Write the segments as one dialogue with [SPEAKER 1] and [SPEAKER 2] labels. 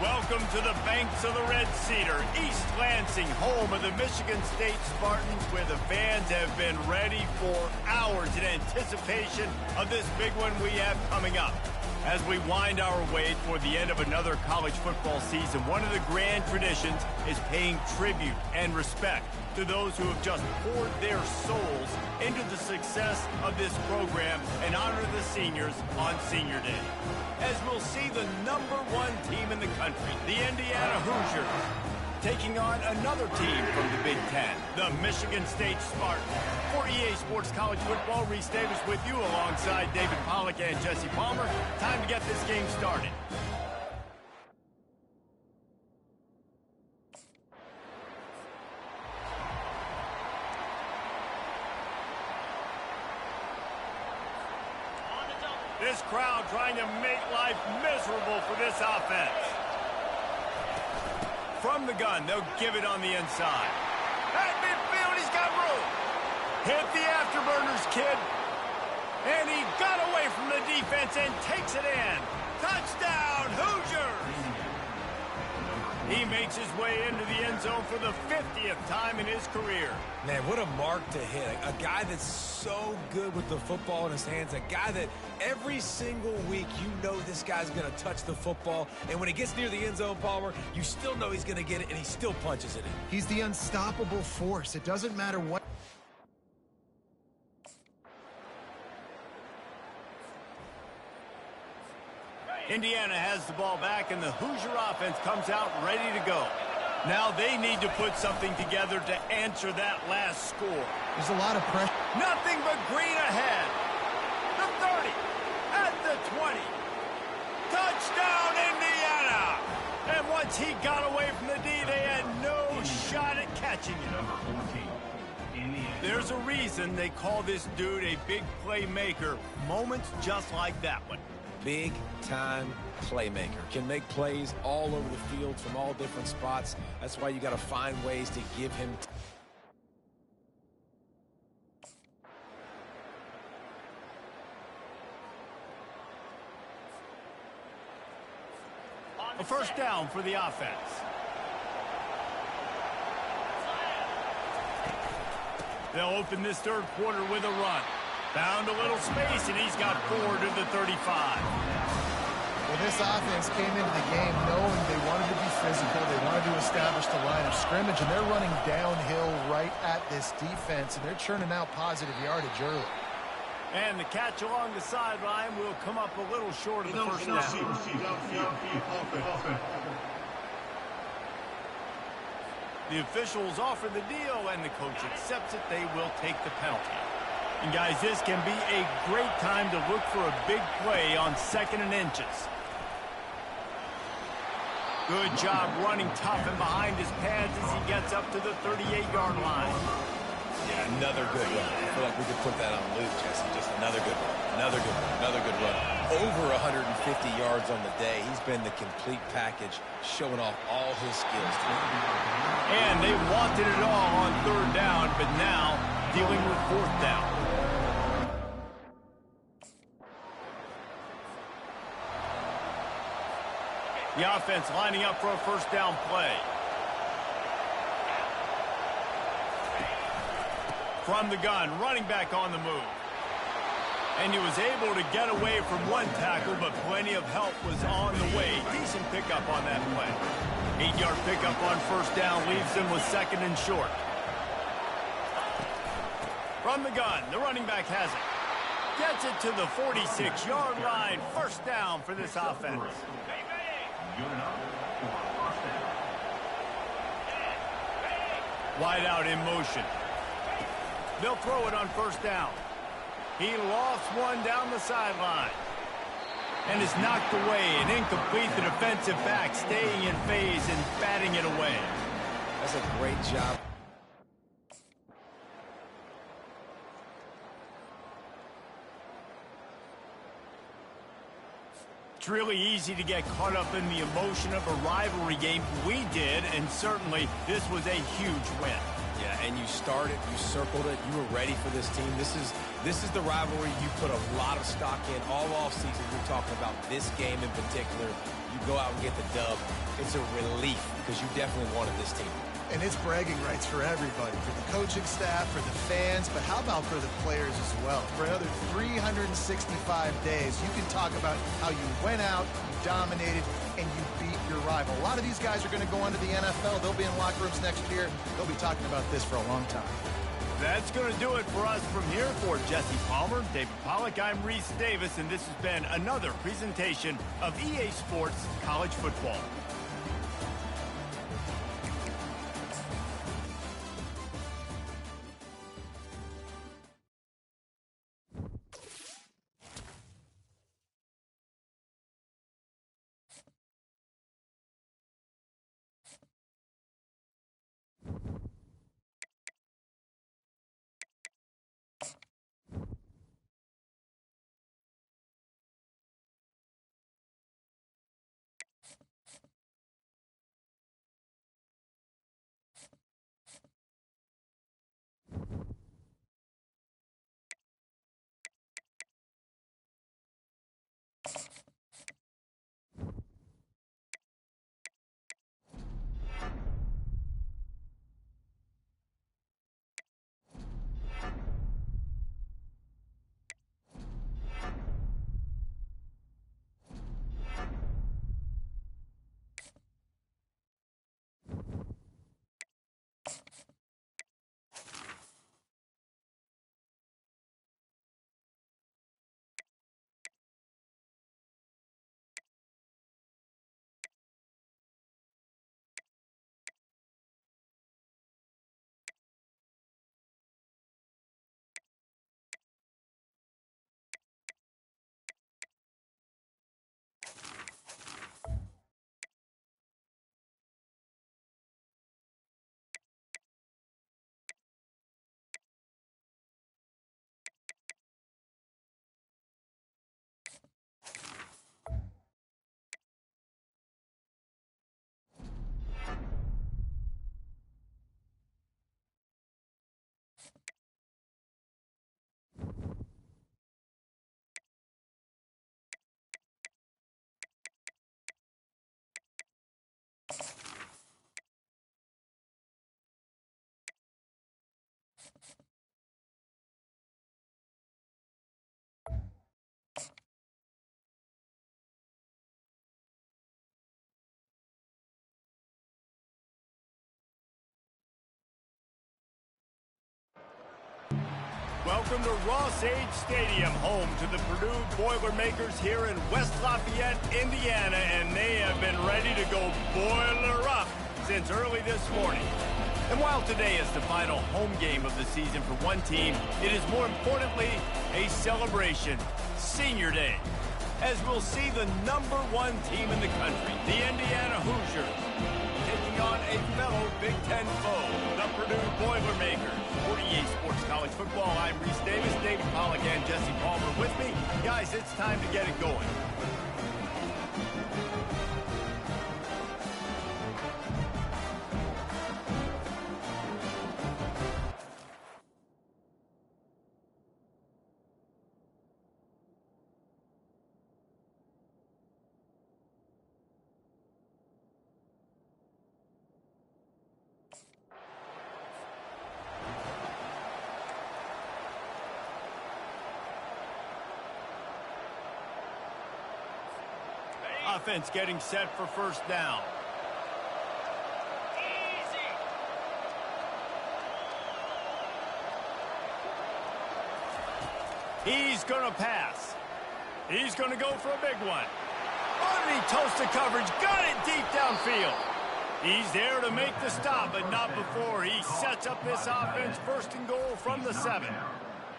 [SPEAKER 1] Welcome to the banks of the Red Cedar, East Lansing, home of the Michigan State Spartans, where the fans have been ready for hours in anticipation of this big one we have coming up. As we wind our way toward the end of another college football season, one of the grand traditions is paying tribute and respect to those who have just poured their souls into the success of this program and honor the seniors on Senior Day. As we'll see the #1 team in the country, the Indiana Hoosiers, taking on another team from the Big Ten, the Michigan State Spartans. For EA Sports College Football, Reese Davis with you alongside David Pollack and Jesse Palmer. Time to get this game started. This crowd trying to make life miserable for this offense. From the gun, they'll give it on the inside. At midfield, he's got room. Hit the afterburners, kid. And he got away from the defense and takes it in. Touchdown, Hoosiers! He makes his way into the end zone for the 50th time in his career.
[SPEAKER 2] Man, what a mark to hit. A guy that's so good with the football in his hands. A guy that every single week you know this guy's going to touch the football. And when he gets near the end zone, Palmer, you still know he's going to get it, and he still punches it in.
[SPEAKER 3] He's the unstoppable force. It doesn't matter what.
[SPEAKER 1] Indiana has the ball back, and the Hoosier offense comes out ready to go. Now they need to put something together to answer that last score.
[SPEAKER 3] There's a lot of pressure.
[SPEAKER 1] Nothing but green ahead. The 30, at the 20. Touchdown, Indiana! And once he got away from the D, they had no shot at catching him. There's a reason they call this dude a big playmaker. Moments just like that one.
[SPEAKER 2] Big-time playmaker. Can make plays all over the field from all different spots. That's why you got to find ways to give him.
[SPEAKER 1] A first down for the offense. They'll open this third quarter with a run. Found a little space, and he's got 4 to the 35.
[SPEAKER 3] Well, this offense came into the game knowing they wanted to be physical. They wanted to establish the line of scrimmage, and they're running downhill right at this defense, and they're churning out positive yardage early.
[SPEAKER 1] And the catch along the sideline will come up a little short of the first down. The officials offer the deal, and the coach accepts it. They will take the penalty. And guys, this can be a great time to look for a big play on 2nd and inches. Good job running tough and behind his pads as he gets up to the 38-yard line.
[SPEAKER 2] Yeah, another good run. I feel like we could put that on loop, Jesse. Just another good run. Another good run. Another good run. Over 150 yards on the day. He's been the complete package, showing off all his skills today.
[SPEAKER 1] And they wanted it all on 3rd down, but now dealing with 4th down. The offense lining up for a first down play. From the gun, running back on the move. And he was able to get away from one tackle, but plenty of help was on the way. Decent pickup on that play. 8-yard pickup on first down leaves them with 2nd and short. From the gun, the running back has it. Gets it to the 46-yard line. First down for this offense. Wide out in motion. They'll throw it on first down. He lost one down the sideline. And is knocked away and incomplete. The defensive back staying in phase and batting it away.
[SPEAKER 2] That's a great job.
[SPEAKER 1] It's really easy to get caught up in the emotion of a rivalry game. We did, and certainly this was a huge win.
[SPEAKER 2] Yeah, and you started, you circled it, you were ready for this team. This is the rivalry you put a lot of stock in all offseason. You're talking about this game in particular. You go out and get the dub, it's a relief because you definitely wanted this team.
[SPEAKER 3] And it's bragging rights for everybody, for the coaching staff, for the fans, but how about for the players as well? For another 365 days, you can talk about how you went out, you dominated, and you beat your rival. A lot of these guys are going to go on to the NFL. They'll be in locker rooms next year. They'll be talking about this for a long time.
[SPEAKER 1] That's going to do it for us from here. For Jesse Palmer, David Pollack, I'm Reese Davis, and this has been another presentation of EA Sports College Football. Welcome to Ross-Age Stadium, home to the Purdue Boilermakers here in West Lafayette, Indiana, and they have been ready to go boiler up since early this morning. And while today is the final home game of the season for one team, it is more importantly a celebration, Senior Day, as we'll see the #1 team in the country, the Indiana Hoosiers, taking on a fellow Big Ten foe, the Purdue Boilermakers. For EA Sports College Football, I'm Reese Davis, David Pollack, and Jesse Palmer with me. Guys, it's time to get it going. Offense getting set for first down. He's going to pass. He's going to go for a big one. Underneath toasted coverage, got it deep downfield. He's there to make the stop, but not before he sets up this offense first and goal from the 7.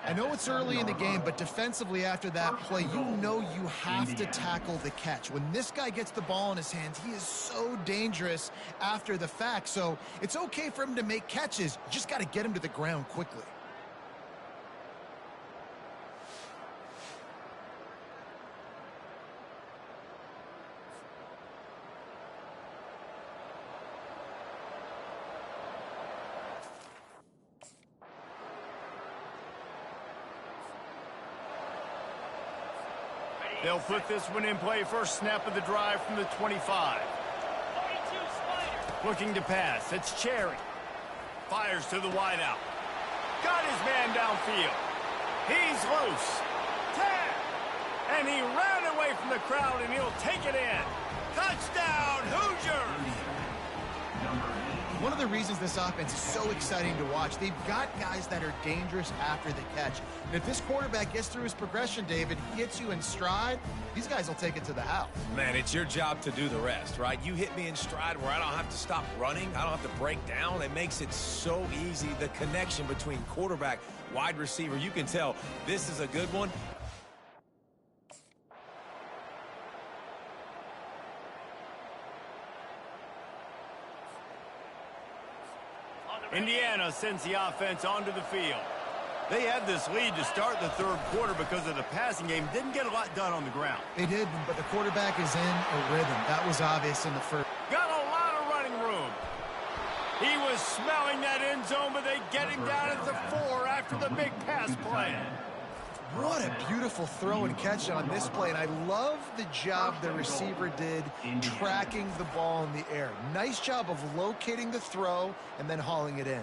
[SPEAKER 3] I know it's early in the game, but defensively after that play, you know you have to tackle the catch. When this guy gets the ball in his hands, he is so dangerous after the fact. So it's okay for him to make catches. You just got to get him to the ground quickly.
[SPEAKER 1] They'll put this one in play. First snap of the drive from the 25. Looking to pass. It's Cherry. Fires to the wideout. Got his man downfield. He's loose. Tag. And he ran away from the crowd, and he'll take it in. Touchdown, Hoosiers!
[SPEAKER 3] One of the reasons this offense is so exciting to watch, they've got guys that are dangerous after the catch. And if this quarterback gets through his progression, David, gets you in stride, these guys will take it to the house.
[SPEAKER 2] Man, it's your job to do the rest, right? You hit me in stride where I don't have to stop running. I don't have to break down. It makes it so easy. The connection between quarterback, wide receiver, you can tell this is a good one.
[SPEAKER 1] Indiana sends the offense onto the field. They had this lead to start the third quarter because of the passing game. Didn't get a lot done on the ground.
[SPEAKER 3] They did, but the quarterback is in a rhythm. That was obvious in the first.
[SPEAKER 1] Got a lot of running room. He was smelling that end zone, but they get him down at the 4 after the big pass play.
[SPEAKER 3] What a beautiful throw and catch on this play, and I love the job the receiver did tracking the ball in the air. Nice job of locating the throw and then hauling it in.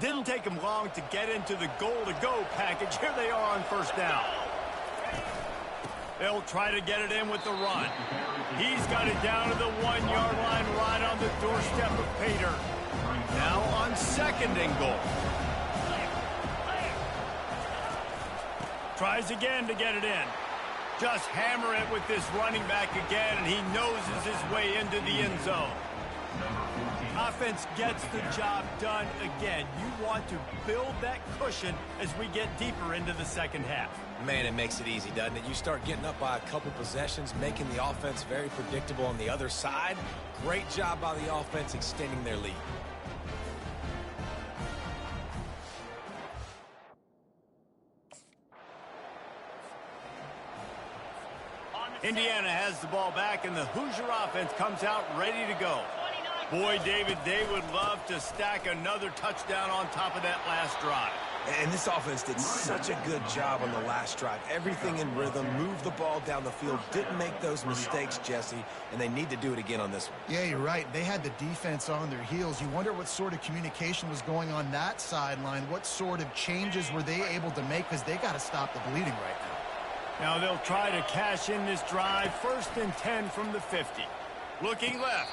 [SPEAKER 1] Didn't take him long to get into the goal-to-go package. Here they are on first down. They'll try to get it in with the run. He's got it down to the 1-yard line right on the doorstep of Pater. Now on second and goal. Tries again to get it in. Just hammer it with this running back again, and he noses his way into the end zone. Offense gets the job done again. You want to build that cushion as we get deeper into the second half.
[SPEAKER 2] Man, it makes it easy, doesn't it? You start getting up by a couple possessions, making the offense very predictable on the other side. Great job by the offense extending their lead.
[SPEAKER 1] Indiana has the ball back, and the Hoosier offense comes out ready to go. Boy, David, they would love to stack another touchdown on top of that last drive.
[SPEAKER 2] And this offense did such a good job on the last drive. Everything in rhythm, moved the ball down the field, didn't make those mistakes, Jesse, and they need to do it again on this one.
[SPEAKER 3] Yeah, you're right. They had the defense on their heels. You wonder what sort of communication was going on that sideline. What sort of changes were they able to make, because they got to stop the bleeding right now.
[SPEAKER 1] Now they'll try to cash in this drive. 1st and 10 from the 50. Looking left.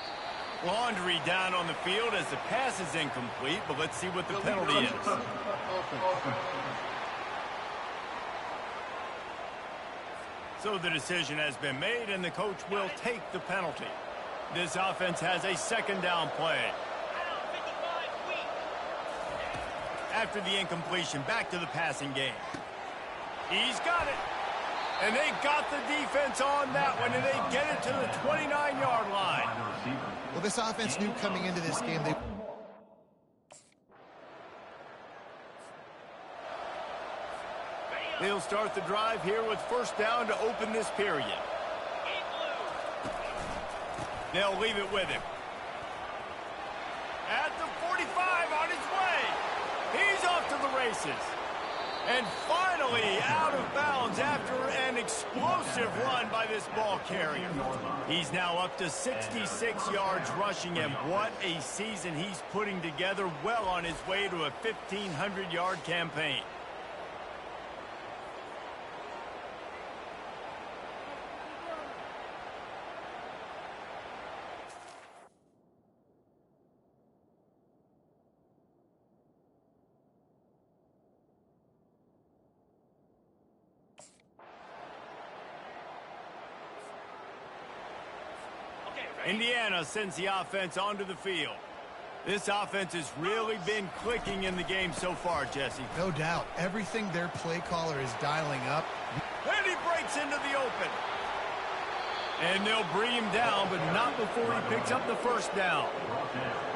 [SPEAKER 1] Laundry down on the field as the pass is incomplete, but let's see what the penalty is. So the decision has been made, and the coach will take the penalty. This offense has a second down play. After the incompletion, back to the passing game. He's got it. And they got the defense on that one, and they get it to the 29-yard line.
[SPEAKER 3] Well, this offense knew coming into this game
[SPEAKER 1] They'll start the drive here with first down to open this period. They'll leave it with him. At the 45, on his way. He's off to the races. And finally out of bounds after an explosive run by this ball carrier. He's now up to 66 yards rushing, and what a season he's putting together, well on his way to a 1,500-yard campaign. Indiana sends the offense onto the field. This offense has really been clicking in the game so far, Jesse.
[SPEAKER 3] No doubt. Everything their play caller is dialing up.
[SPEAKER 1] And he breaks into the open. And they'll bring him down, but not before he picks up the first down.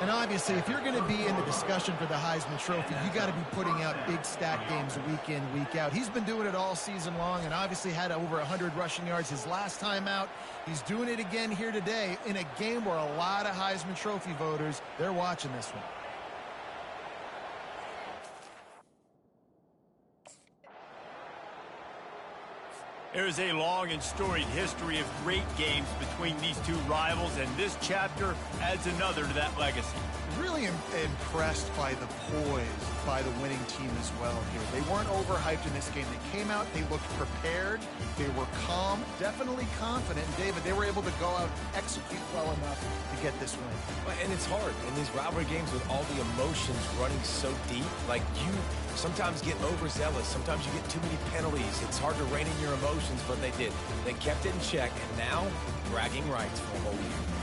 [SPEAKER 3] And obviously, if you're going to be in the discussion for the Heisman Trophy, you got to be putting out big stat games week in, week out. He's been doing it all season long and obviously had over 100 rushing yards his last time out. He's doing it again here today in a game where a lot of Heisman Trophy voters, they're watching this one.
[SPEAKER 1] There is a long and storied history of great games between these two rivals, and this chapter adds another to that legacy.
[SPEAKER 3] Really impressed by the poise by the winning team as well here. They weren't overhyped in this game. They came out, they looked prepared, they were calm, definitely confident. And David, they were able to go out and execute well enough to get this win.
[SPEAKER 2] And it's hard in these rivalry games with all the emotions running so deep. Like, you sometimes get overzealous. Sometimes you get too many penalties. It's hard to rein in your emotions, but they did. They kept it in check, and now bragging rights for a whole year.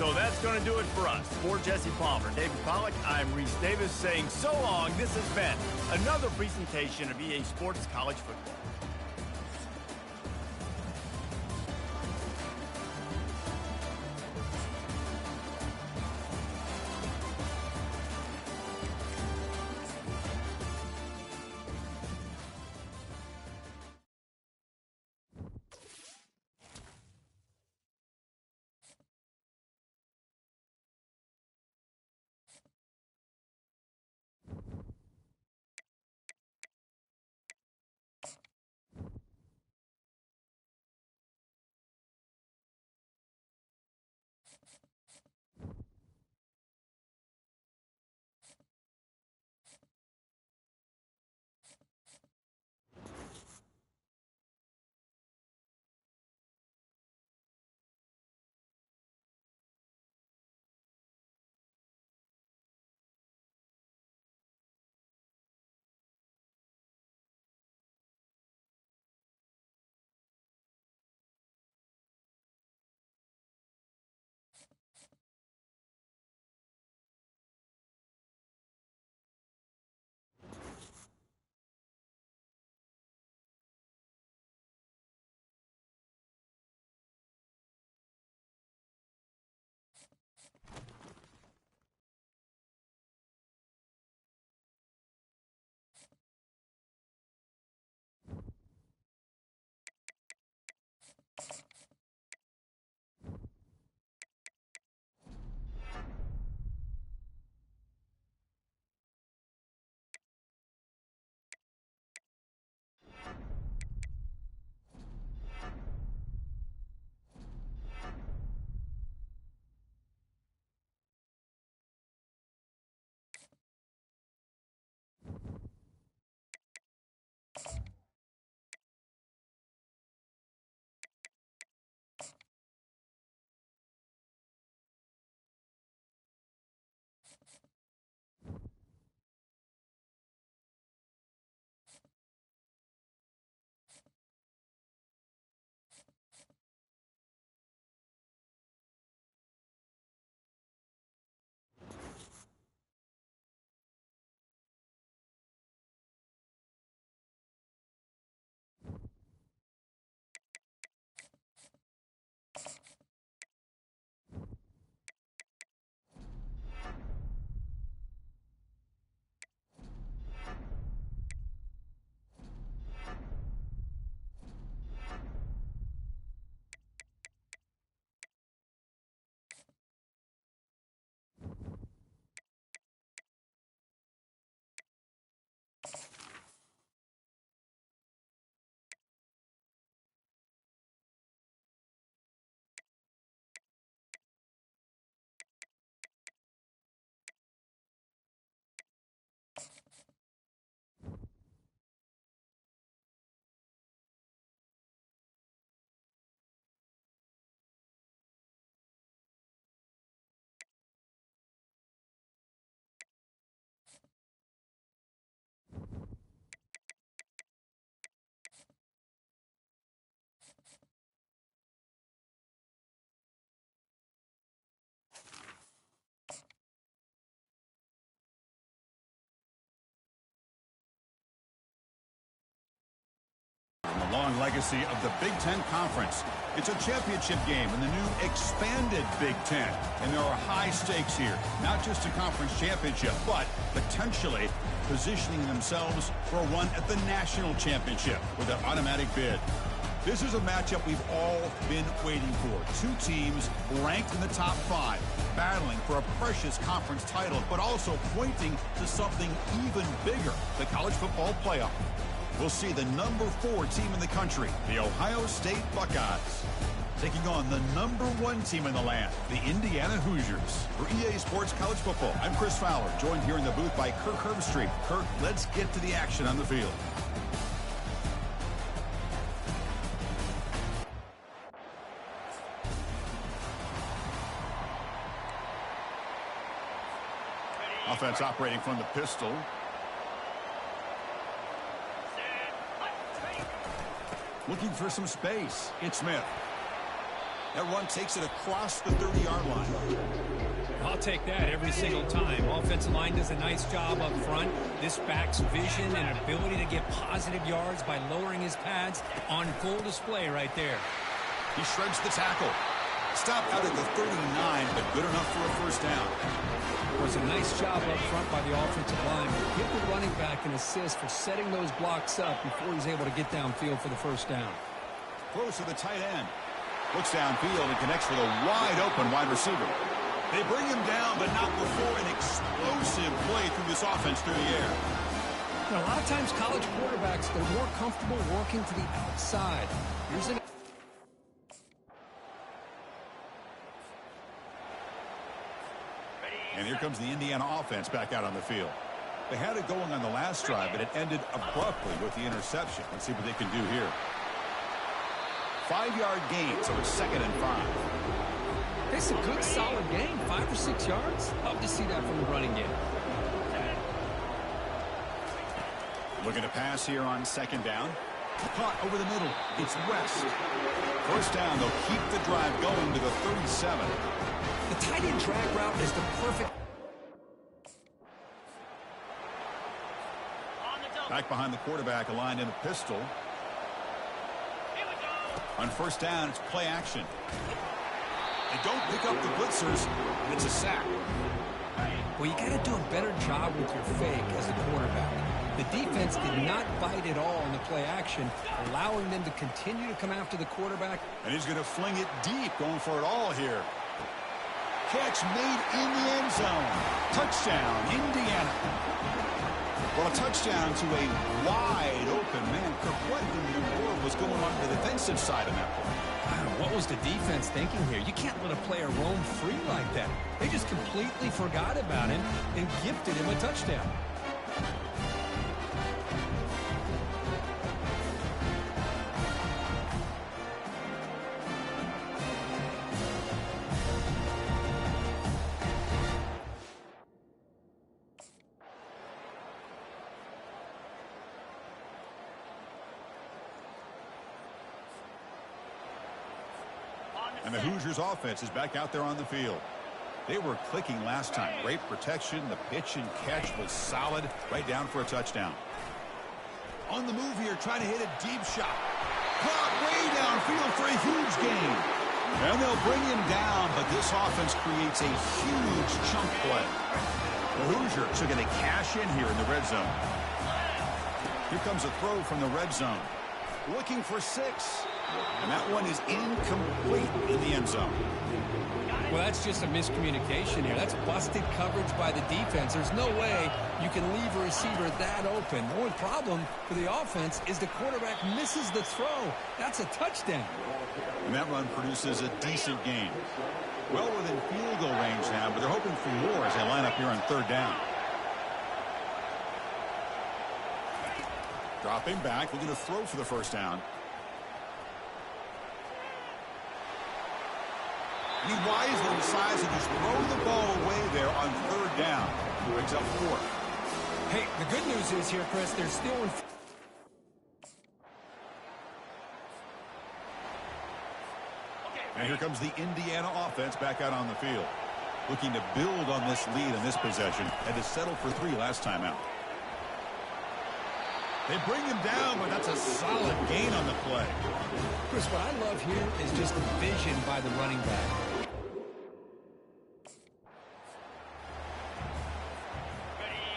[SPEAKER 1] So that's going to do it for us. For Jesse Palmer, David Pollack, I'm Reese Davis saying so long. This has been another presentation of EA Sports College Football.
[SPEAKER 4] long legacy of the Big Ten Conference. It's a championship game in the new expanded Big Ten. And there are high stakes here. Not just a conference championship, but potentially positioning themselves for a run at the national championship with an automatic bid. This is a matchup we've all been waiting for. Two teams ranked in the top 5, battling for a precious conference title, but also pointing to something even bigger, the college football playoff. We'll see the number 4 team in the country, the Ohio State Buckeyes, taking on the number 1 team in the land, the Indiana Hoosiers. For EA Sports College Football, I'm Chris Fowler, joined here in the booth by Kirk Herbstreit. Kirk, let's get to the action on the field. Offense operating from the pistol. Looking for some space. It's Smith. That run takes it across the 30-yard line.
[SPEAKER 5] I'll take that every single time. Offensive line does a nice job up front. This back's vision and ability to get positive yards by lowering his pads on full display right there.
[SPEAKER 4] He shreds the tackle. Stopped out at the 39, but good enough for a first down.
[SPEAKER 5] It was a nice job up front by the offensive line. Give the running back an assist for setting those blocks up before he's able to get downfield for the first down.
[SPEAKER 4] Close to the tight end. Looks downfield and connects with a wide-open wide receiver. They bring him down, but not before an explosive play through this offense through the air.
[SPEAKER 5] You know, a lot of times college quarterbacks, they're more comfortable working to the outside. Here's an
[SPEAKER 4] And here comes the Indiana offense back out on the field. They had it going on the last drive, but it ended abruptly with the interception. Let's see what they can do here. 5-yard gain, so it's 2nd and 5.
[SPEAKER 5] It's a good, solid game. 5 or 6 yards. Love to see that from the running game.
[SPEAKER 4] Looking to pass here on 2nd down. Caught over the middle. It's West. First down, they'll keep the drive going to the 37.
[SPEAKER 5] The tight end drag route is the perfect.
[SPEAKER 4] Back behind the quarterback, aligned in a pistol. On first down, it's play action. They don't pick up the blitzers, and it's a sack.
[SPEAKER 5] Well, you got to do a better job with your fake as a quarterback. The defense did not bite at all in the play action, allowing them to continue to come after the quarterback.
[SPEAKER 4] And he's going to fling it deep, going for it all here. Catch made in the end zone. Touchdown, Indiana. Well, a touchdown to a wide open man. Kirk, what in the world was going on the defensive side of that play?
[SPEAKER 5] What was the defense thinking here? You can't let a player roam free like that. They just completely forgot about him and gifted him a touchdown.
[SPEAKER 4] And the Hoosiers offense is back out there on the field. They were clicking last time. Great protection. The pitch and catch was solid. Right down for a touchdown. On the move here, trying to hit a deep shot. Caught way downfield for a huge gain. And they'll bring him down, but this offense creates a huge chunk play. The Hoosiers are going to cash in here in the red zone. Here comes a throw from the red zone. Looking for 6. And that one is incomplete in the end zone.
[SPEAKER 5] Well, that's just a miscommunication here. That's busted coverage by the defense. There's no way you can leave a receiver that open. The only problem for the offense is the quarterback misses the throw. That's a touchdown.
[SPEAKER 4] And that run produces a decent gain. Well within field goal range now, but they're hoping for more as they line up here on 3rd down. Dropping back, looking to throw for the first down. He wisely decides to just throw the ball away there on 3rd down. He brings up 4th.
[SPEAKER 5] Hey, the good news is here, Chris, they're still in.
[SPEAKER 4] And here comes the Indiana offense back out on the field. Looking to build on this lead in this possession. Had to settle for 3 last time out. They bring him down, but that's a solid gain on the play.
[SPEAKER 5] Chris, what I love here is just the vision by the running back.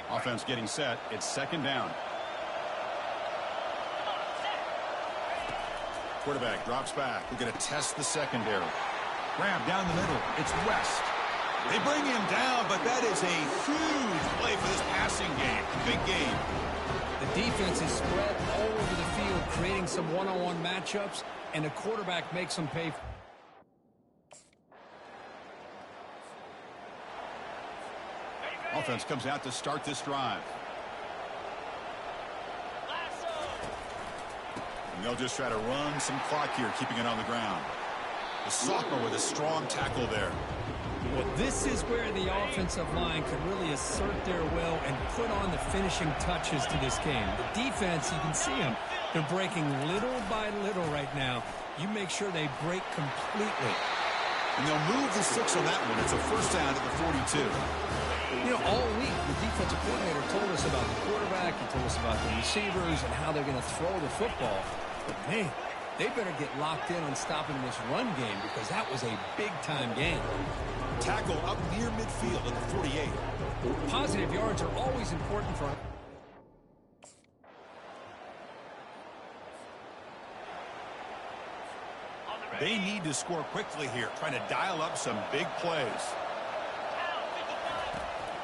[SPEAKER 4] Offense getting set. It's second down. Quarterback drops back. We're going to test the secondary. Grab down the middle. It's West. They bring him down, but that is a huge play for this passing game. Big game.
[SPEAKER 5] The defense is spread all over the field, creating some one-on-one matchups, and the quarterback makes them pay.
[SPEAKER 4] Offense comes out to start this drive. And they'll just try to run some clock here, keeping it on the ground. The sophomore with a strong tackle there.
[SPEAKER 5] Well, this is where the offensive line could really assert their will and put on the finishing touches to this game. The defense, you can see them. They're breaking little by little right now. You make sure they break completely.
[SPEAKER 4] And they'll move the 6 on that one. It's a first down at the 42.
[SPEAKER 5] You know, all week, the defensive coordinator told us about the quarterback. He told us about the receivers and how they're going to throw the football. But, man, they better get locked in on stopping this run game because that was a big-time game.
[SPEAKER 4] Tackle up near midfield at the 48.
[SPEAKER 5] Positive yards are always important for...
[SPEAKER 4] They need to score quickly here, trying to dial up some big plays.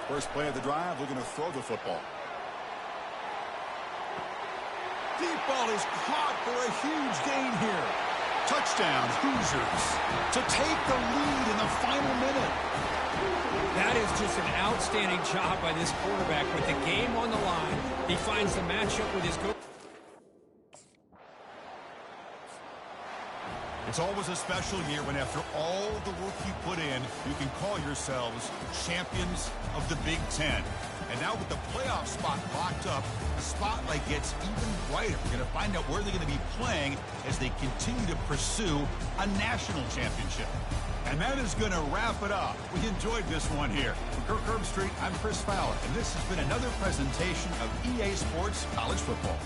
[SPEAKER 4] First play of the drive, looking to throw the football. Deep ball is caught for a huge gain here. Touchdown, Hoosiers, to take the lead in the final minute.
[SPEAKER 5] That is just an outstanding job by this quarterback with the game on the line. He finds the matchup with his coach.
[SPEAKER 4] It's always a special year when after all the work you put in, you can call yourselves champions of the Big Ten. And now with the playoff spot locked up, the spotlight gets even brighter. We're going to find out where they're going to be playing as they continue to pursue a national championship. And that is going to wrap it up. We enjoyed this one here. From Kirk Herbstreit, I'm Chris Fowler, and this has been another presentation of EA Sports College Football.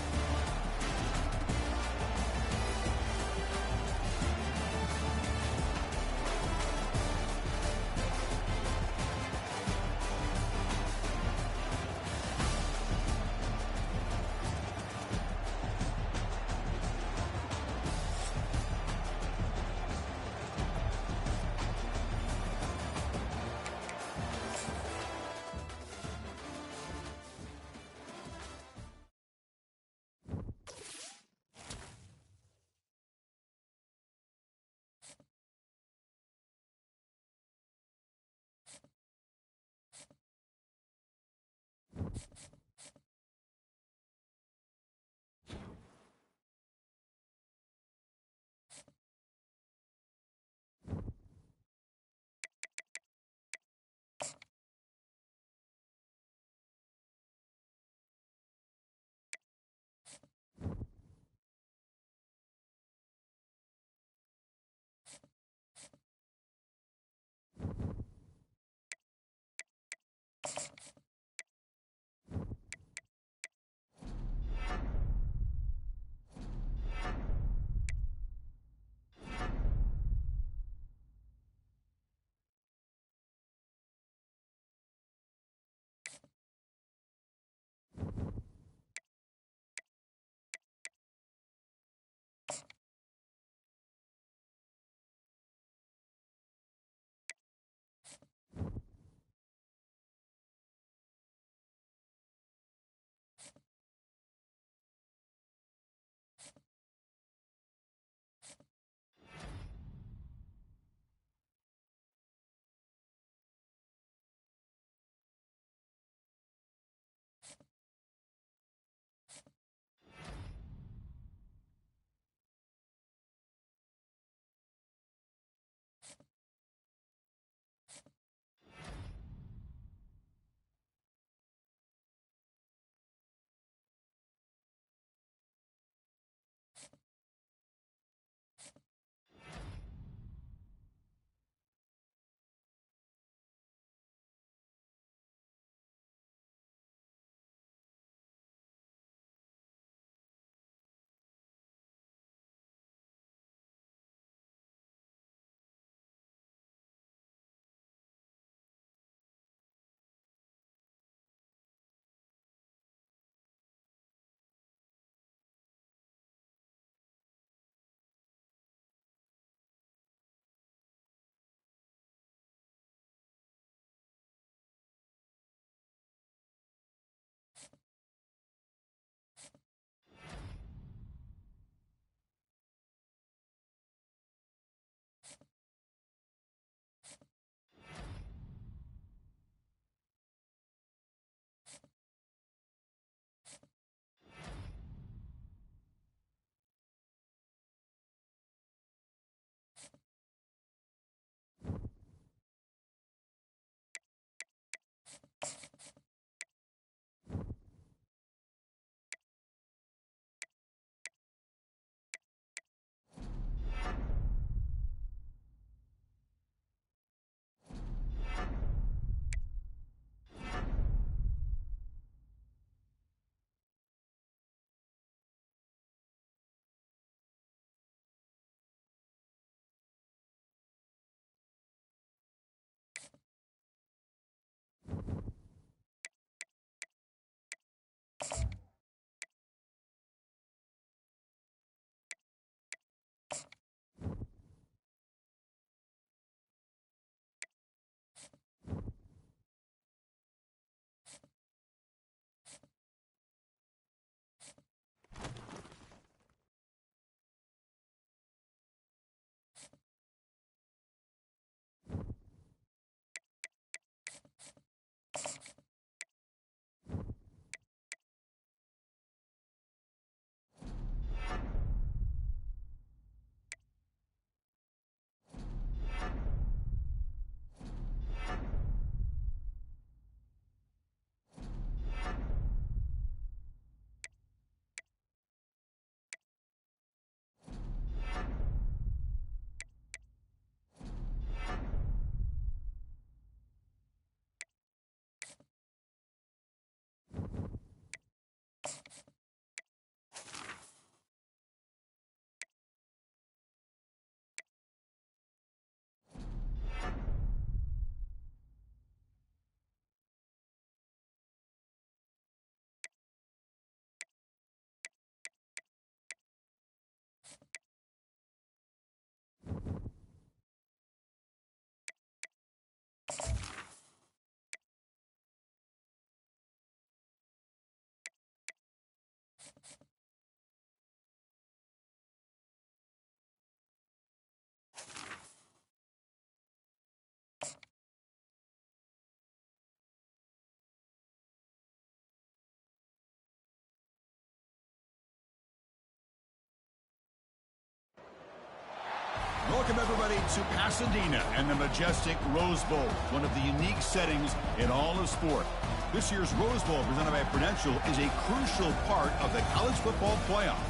[SPEAKER 4] Welcome, everybody, to Pasadena and the majestic Rose Bowl, one of the unique settings in all of sport. This year's Rose Bowl, presented by Prudential, is a crucial part of the college football playoff.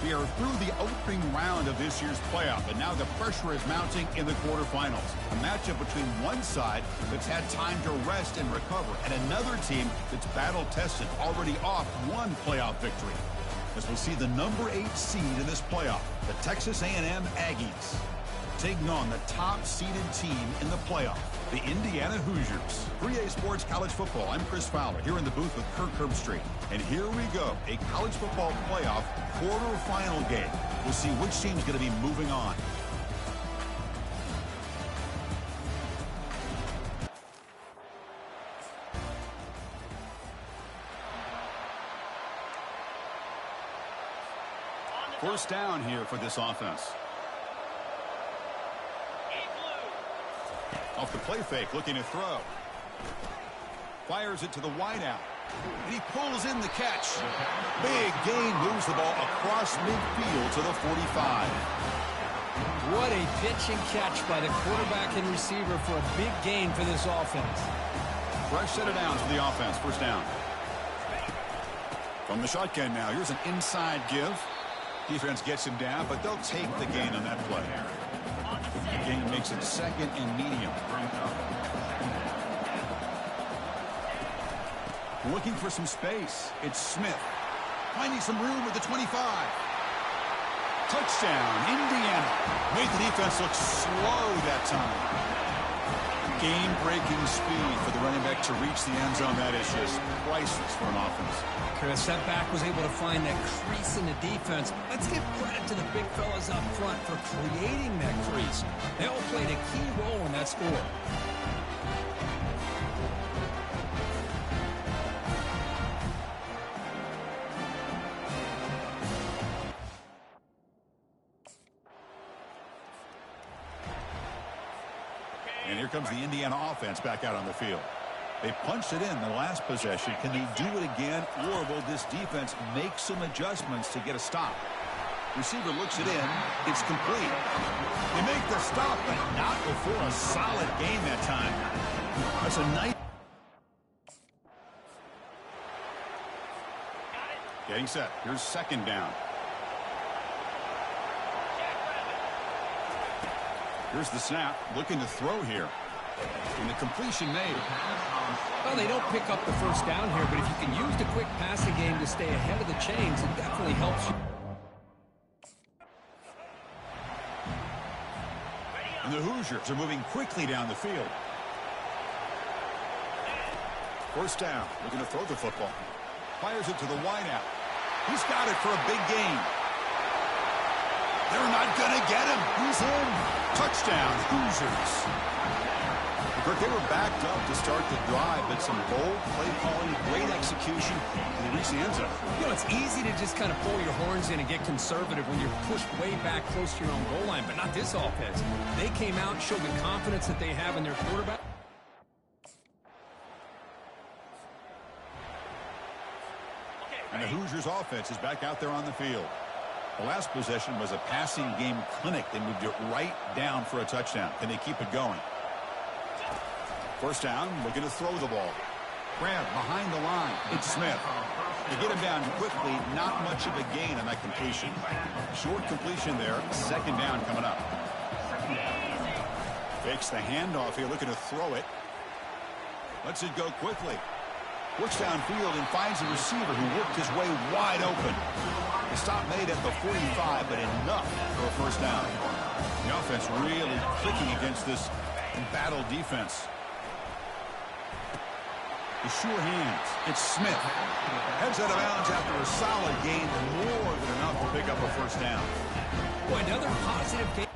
[SPEAKER 4] We are through the opening round of this year's playoff, and now the pressure is mounting in the quarterfinals. A matchup between one side that's had time to rest and recover, and another team that's battle-tested, already off one playoff victory. As we'll see the number 8 seed in this playoff, the Texas A&M Aggies, taking on the top-seeded team in the playoff, the Indiana Hoosiers. 3A Sports College Football. I'm Chris Fowler here in the booth with Kirk Herbstreit. And here we go, a college football playoff quarterfinal game. We'll see which team's going to be moving on. First down here for this offense. Off the play fake, looking to throw. Fires it to the wideout. And he pulls in the catch. Big gain, moves the ball across midfield to the 45.
[SPEAKER 5] What a pitch and catch by the quarterback and receiver for a big gain for this offense.
[SPEAKER 4] Fresh set of downs for the offense. First down. From the shotgun now, here's an inside give. Defense gets him down, but they'll take the gain on that play. The gain makes it second and medium. Looking for some space. It's Smith. Finding some room at the 25. Touchdown, Indiana. Made the defense look slow that time. Game-breaking speed for the running back to reach the end zone. That is just priceless for an offense.
[SPEAKER 5] Chris, that back was able to find that crease in the defense. Let's give credit to the big fellas up front for creating that crease. They all played a key role in that score.
[SPEAKER 4] And here comes the Indiana offense back out on the field. They punched it in the last possession. Can they do it again, or will this defense make some adjustments to get a stop? Receiver looks it in. It's complete. They make the stop, but not before a solid game that time. That's a nice. Getting set. Here's second down. Here's the snap. Looking to throw here. And the completion made.
[SPEAKER 5] Well, they don't pick up the first down here, but if you can use the quick passing game to stay ahead of the chains, it definitely helps you.
[SPEAKER 4] And the Hoosiers are moving quickly down the field. First down. Looking to throw the football. Fires it to the wideout. He's got it for a big gain. They're not going to get him. He's in. Touchdown, Hoosiers. Kirk, they were backed up to start the drive, but some bold play calling, great execution, and they reached the end zone.
[SPEAKER 5] You know, it's easy to just kind of pull your horns in and get conservative when you're pushed way back close to your own goal line, but not this offense. They came out and showed the confidence that they have in their quarterback.
[SPEAKER 4] And the Hoosiers offense is back out there on the field. The last possession was a passing game clinic. They moved it right down for a touchdown. Can they keep it going? First down, looking to throw the ball. Grab behind the line. It's Smith. They get him down quickly. Not much of a gain on that completion. Short completion there. Second down coming up. Fakes the handoff here, looking to throw it. Lets it go quickly. Works downfield and finds a receiver who worked his way wide open. The stop made at the 45, but enough for a first down. The offense really clicking against this embattled defense. The sure hands. It's Smith. Heads out of bounds after a solid gain, more than enough to pick up a first down.
[SPEAKER 5] Boy, another positive game.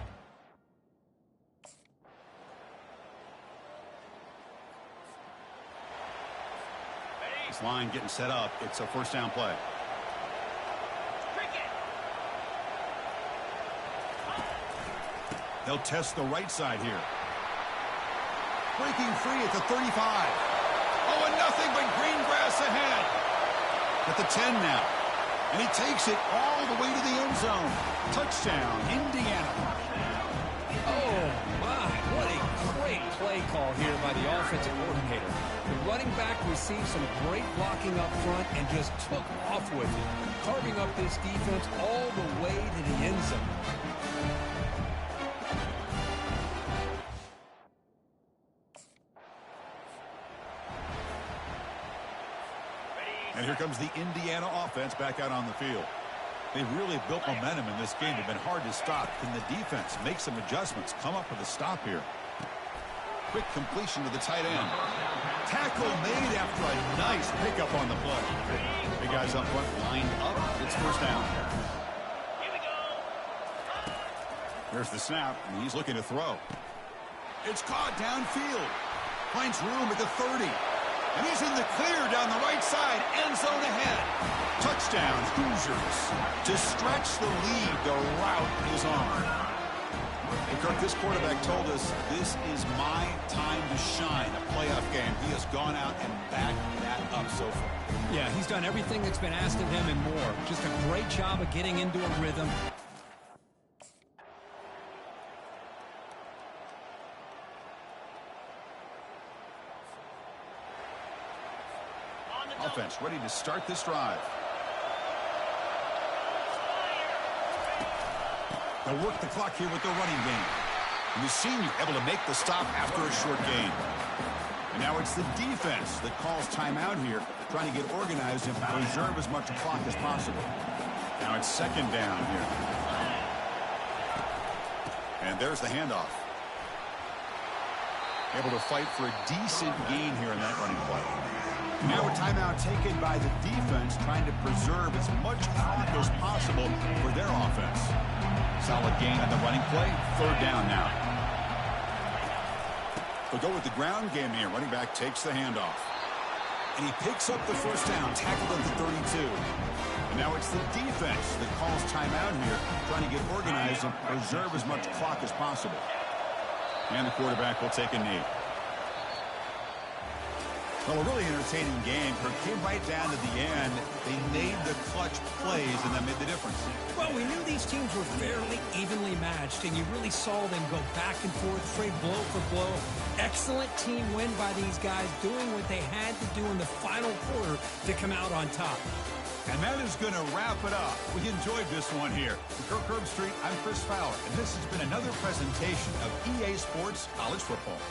[SPEAKER 4] This line getting set up. It's a first down play. They'll test the right side here. Breaking free at the 35. Oh, and nothing but green grass ahead. At the 10 now. And he takes it all the way to the end zone. Touchdown, Indiana.
[SPEAKER 5] by the offensive coordinator. The running back received some great blocking up front and just took off with it, carving up this defense all the way to the end zone.
[SPEAKER 4] And here comes the Indiana offense back out on the field. They've really built momentum in this game. They've been hard to stop. Can the defense make some adjustments? Come up with a stop here. Quick completion to the tight end. Tackle made after a nice pickup on the play. Big guys up front lined up. It's first down. Here's the snap, and he's looking to throw. It's caught downfield. Finds room at the 30. And he's in the clear down the right side. End zone ahead. Touchdown, Hoosiers. To stretch the lead, the route is on. And Kirk, this quarterback told us this is my time to shine, a playoff game. He has gone out and backed that up so far.
[SPEAKER 5] Yeah, he's done everything that's been asked of him and more. Just a great job of getting into a rhythm.
[SPEAKER 4] Offense ready to start this drive. They'll work the clock here with the running game. And the senior able to make the stop after a short gain. And now it's the defense that calls timeout here, trying to get organized and preserve as much clock as possible. Now it's second down here. And there's the handoff. Able to fight for a decent gain here in that running play. Now a timeout taken by the defense, trying to preserve as much clock as possible for their offense. Solid gain on the running play. Third down now. They'll go with the ground game here. Running back takes the handoff. And he picks up the first down, tackled at the 32. And now it's the defense that calls timeout here, trying to get organized and preserve as much clock as possible. And the quarterback will take a knee. Well, a really entertaining game. It came right down to the end. They made the clutch plays, and that made the difference.
[SPEAKER 5] Well, we knew these teams were fairly evenly matched, and you really saw them go back and forth, trade blow for blow. Excellent team win by these guys, doing what they had to do in the final quarter to come out on top.
[SPEAKER 4] And that is going to wrap it up. We enjoyed this one here. For Kirk Herbstreit, I'm Chris Fowler, and this has been another presentation of EA Sports College Football.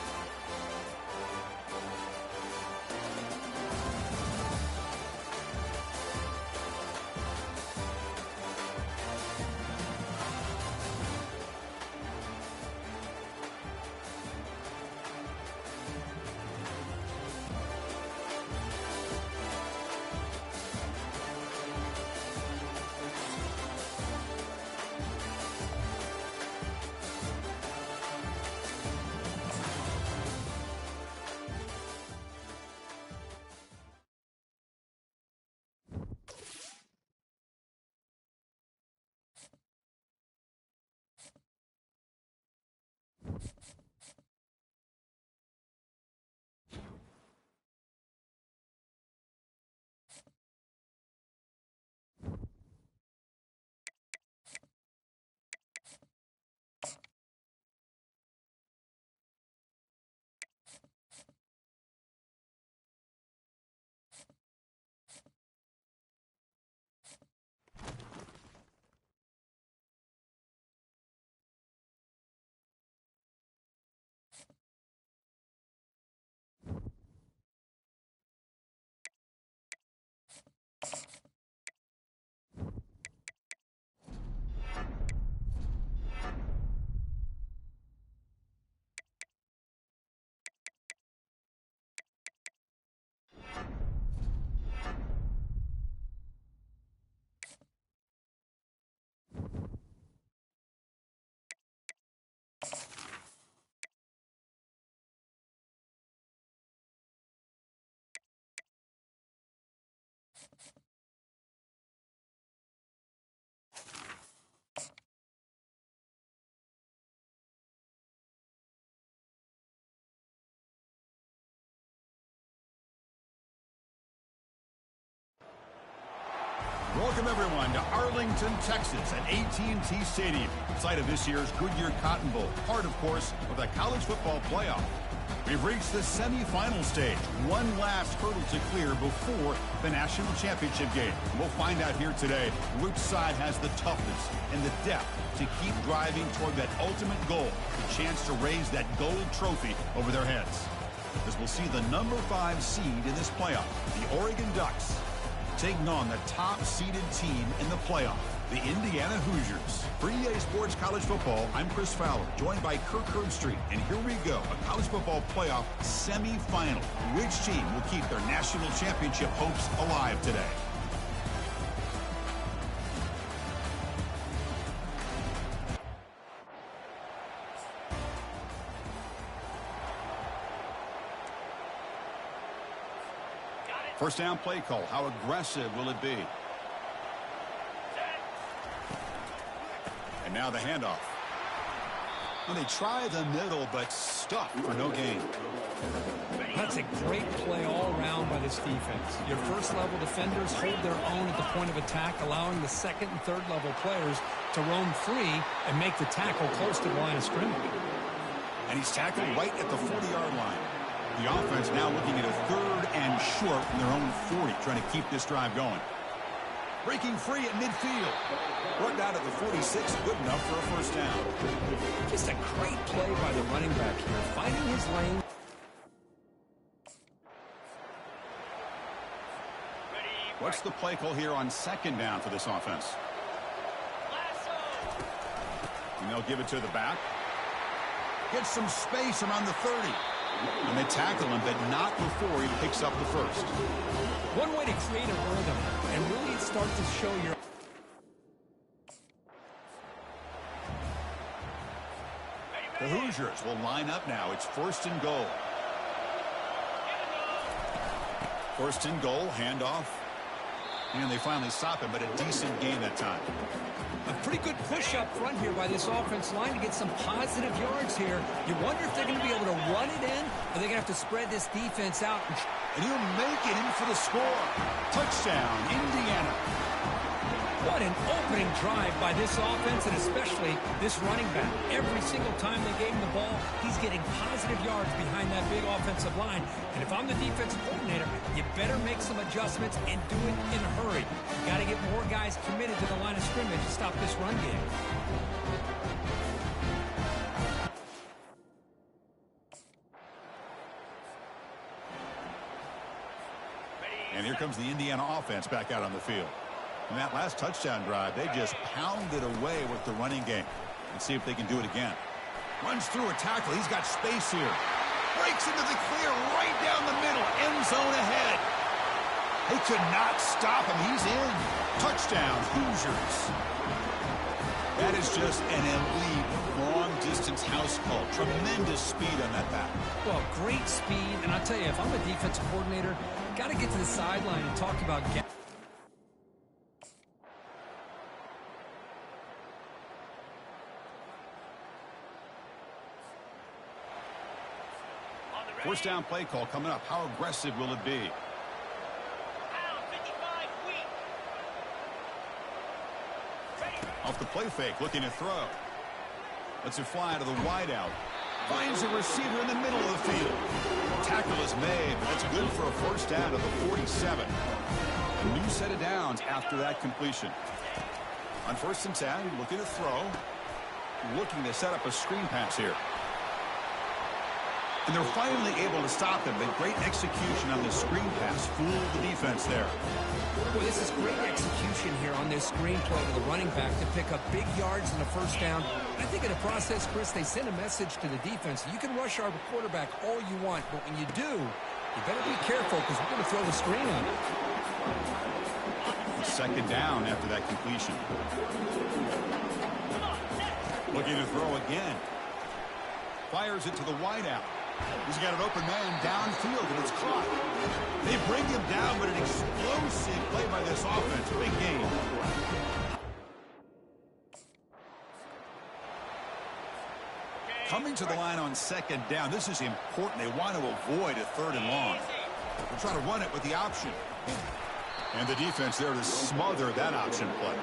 [SPEAKER 4] Welcome, everyone, to Arlington, Texas at AT&T Stadium, site of this year's Goodyear Cotton Bowl, part, of course, of the college football playoff. We've reached the semifinal stage, one last hurdle to clear before the national championship game. We'll find out here today which side has the toughness and the depth to keep driving toward that ultimate goal, the chance to raise that gold trophy over their heads. As we'll see the number 5 seed in this playoff, the Oregon Ducks, taking on the top-seeded team in the playoff, the Indiana Hoosiers. For EA Sports College Football, I'm Chris Fowler, joined by Kirk Herbstreit. And here we go, a college football playoff semifinal. Which team will keep their national championship hopes alive today? First down play call. How aggressive will it be? And now the handoff. Well, they try the middle, but stuck for no gain.
[SPEAKER 5] That's a great play all around by this defense. Your first-level defenders hold their own at the point of attack, allowing the second and third-level players to roam free and make the tackle close to the line of scrimmage.
[SPEAKER 4] And he's tackled right at the 40-yard line. The offense now looking at a 3rd and short from their own 40, trying to keep this drive going. Breaking free at midfield. Brought down at the 46, good enough for a first down.
[SPEAKER 5] Just a great play by the running back here, finding his lane.
[SPEAKER 4] What's the play call here on second down for this offense? And they'll give it to the back. Gets some space around the 30. And they tackle him, but not before he picks up the first.
[SPEAKER 5] One way to create a rhythm and really start to show your...
[SPEAKER 4] The Hoosiers will line up now. It's 1st and goal. 1st and goal, handoff. And they finally stop him, but a decent gain that time.
[SPEAKER 5] A pretty good push up front here by this offense line to get some positive yards here. You wonder if they're going to be able to run it in, or they're going to have to spread this defense out.
[SPEAKER 4] And he'll make it in for the score. Touchdown, Indiana.
[SPEAKER 5] What an opening drive by this offense, and especially this running back. Every single time they gave him the ball, he's getting positive yards behind that big offensive line. And if I'm the defensive coordinator, you better make some adjustments and do it in a hurry. You got to get more guys committed to the line of scrimmage to stop this run game.
[SPEAKER 4] And here comes the Indiana offense back out on the field. In that last touchdown drive, they just pounded away with the running game. Let's see if they can do it again. Runs through a tackle. He's got space here. Breaks into the clear right down the middle. End zone ahead. They could not stop him. He's in. Touchdown, Hoosiers. That is just an elite long-distance house call. Tremendous speed on that back.
[SPEAKER 5] Well, great speed. And I'll tell you, if I'm a defensive coordinator, got to get to the sideline and talk about...
[SPEAKER 4] First down play call coming up. How aggressive will it be? Off the play fake, looking to throw. Lets it fly to the wideout. Finds a receiver in the middle of the field. Tackle is made, but that's good for a first down to the 47. A new set of downs after that completion. On 1st and 10, looking to throw. Looking to set up a screen pass here. And they're finally able to stop him, but great execution on the screen pass. Fooled the defense there.
[SPEAKER 5] Well, this is great execution here on this screen play to the running back to pick up big yards in the first down. I think in the process, Chris, they send a message to the defense. You can rush our quarterback all you want, but when you do, you better be careful because we're going to throw the screen on it.
[SPEAKER 4] Second down after that completion. Looking to throw again. Fires it to the wideout. He's got an open man downfield, and it's caught. They bring him down, but an explosive play by this offense. Big game. Coming to the line on second down. This is important. They want to avoid a 3rd and long. They'll try to run it with the option. And the defense there to smother that option play.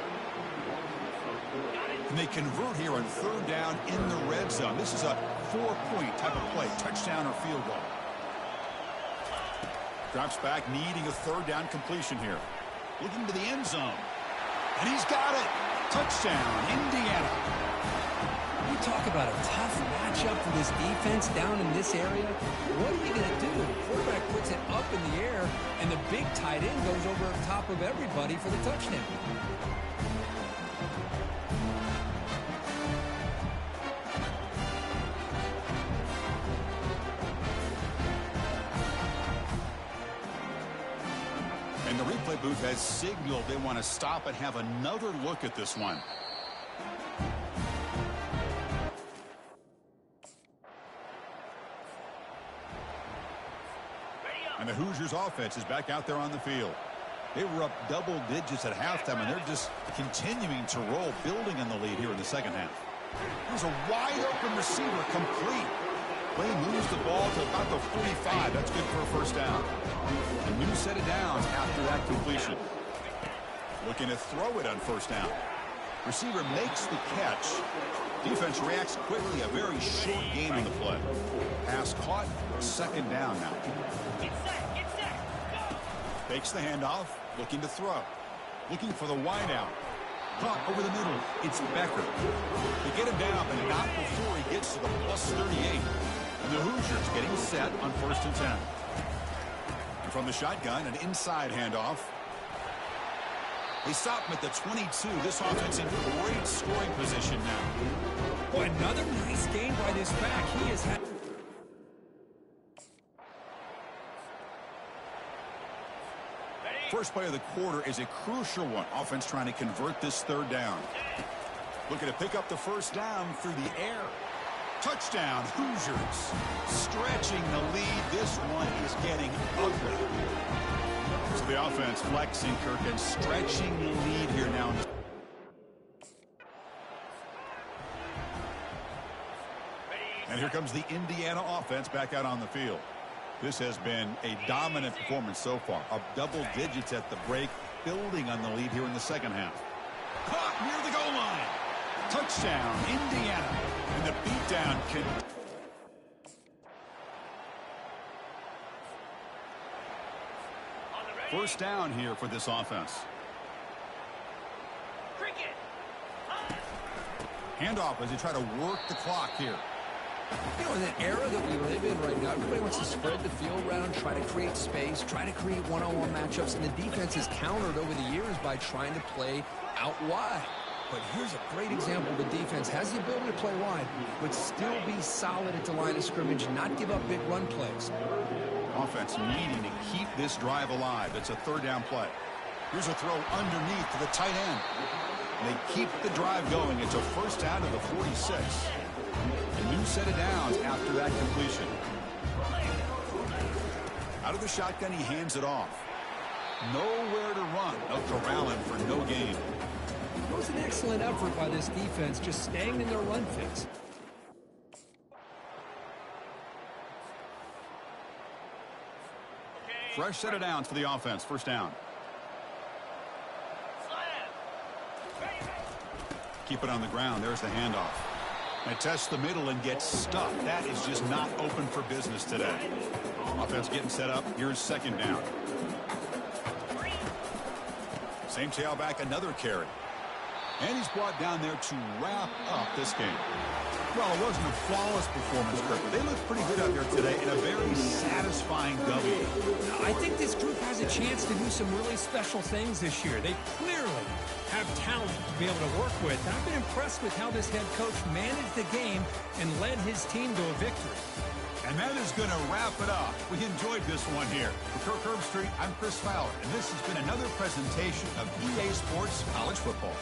[SPEAKER 4] And they convert here on third down in the red zone. This is a 4-point type of play, touchdown or field goal. Drops back, needing a third down completion here. Looking to the end zone. And he's got it. Touchdown, Indiana.
[SPEAKER 5] You talk about a tough matchup for this defense down in this area. What are you going to do? The quarterback puts it up in the air, and the big tight end goes over the top of everybody for the touchdown.
[SPEAKER 4] And the replay booth has signaled they want to stop and have another look at this one. And the Hoosiers offense is back out there on the field. They were up double digits at halftime, and they're just continuing to roll, building on the lead here in the second half. There's a wide open receiver, complete. Play moves the ball to about the 45. That's good for a first down. A new set of downs after that completion. Looking to throw it on first down. Receiver makes the catch. Defense reacts quickly. A very short game on the play. Pass caught. Second down now. Fakes the handoff. Looking to throw. Looking for the wide out. Caught over the middle. It's Becker. They get him down, but not before he gets to the plus 38. And the Hoosiers getting set on 1st and 10. And from the shotgun, an inside handoff. They stop him at the 22. This offense in great scoring position now.
[SPEAKER 5] Boy, another nice game by this back. He has had...
[SPEAKER 4] First play of the quarter is a crucial one. Offense trying to convert this third down. Looking to pick up the first down through the air. Touchdown, Hoosiers. Stretching the lead. This one is getting ugly. So the offense flexing, Kirk, and stretching the lead here now. And here comes the Indiana offense back out on the field. This has been a dominant performance so far. Up double digits at the break, building on the lead here in the second half. Caught near the goal line. Touchdown, Indiana. And the beatdown can... First down here for this offense. Handoff as they try to work the clock here.
[SPEAKER 5] You know, in the era that we live in right now, everybody wants to spread the field around, try to create space, try to create one-on-one matchups, and the defense has countered over the years by trying to play out wide. But here's a great example. The defense has the ability to play wide, but still be solid at the line of scrimmage, not give up big run plays.
[SPEAKER 4] Offense needing to keep this drive alive. It's a third down play. Here's a throw underneath to the tight end. They keep the drive going. It's a first down to the 46. A new set of downs after that completion. Out of the shotgun, he hands it off. Nowhere to run. No corralling for no gain.
[SPEAKER 5] It was an excellent effort by this defense, just staying in their run fix.
[SPEAKER 4] Fresh set of downs for the offense. First down. Keep it on the ground. There's the handoff. They test the middle and get stuck. That is just not open for business today. Offense getting set up. Here's second down. Same tailback, another carry. And he's brought down there to wrap up this game. Well, it wasn't a flawless performance, Kirk, but they looked pretty good out there today in a very satisfying W.
[SPEAKER 5] I think this group has a chance to do some really special things this year. They clearly have talent to be able to work with. And I've been impressed with how this head coach managed the game and led his team to a victory.
[SPEAKER 4] And that is going to wrap it up. We enjoyed this one here. For Kirk Herbstreit, I'm Chris Fowler, and this has been another presentation of EA Sports College Football.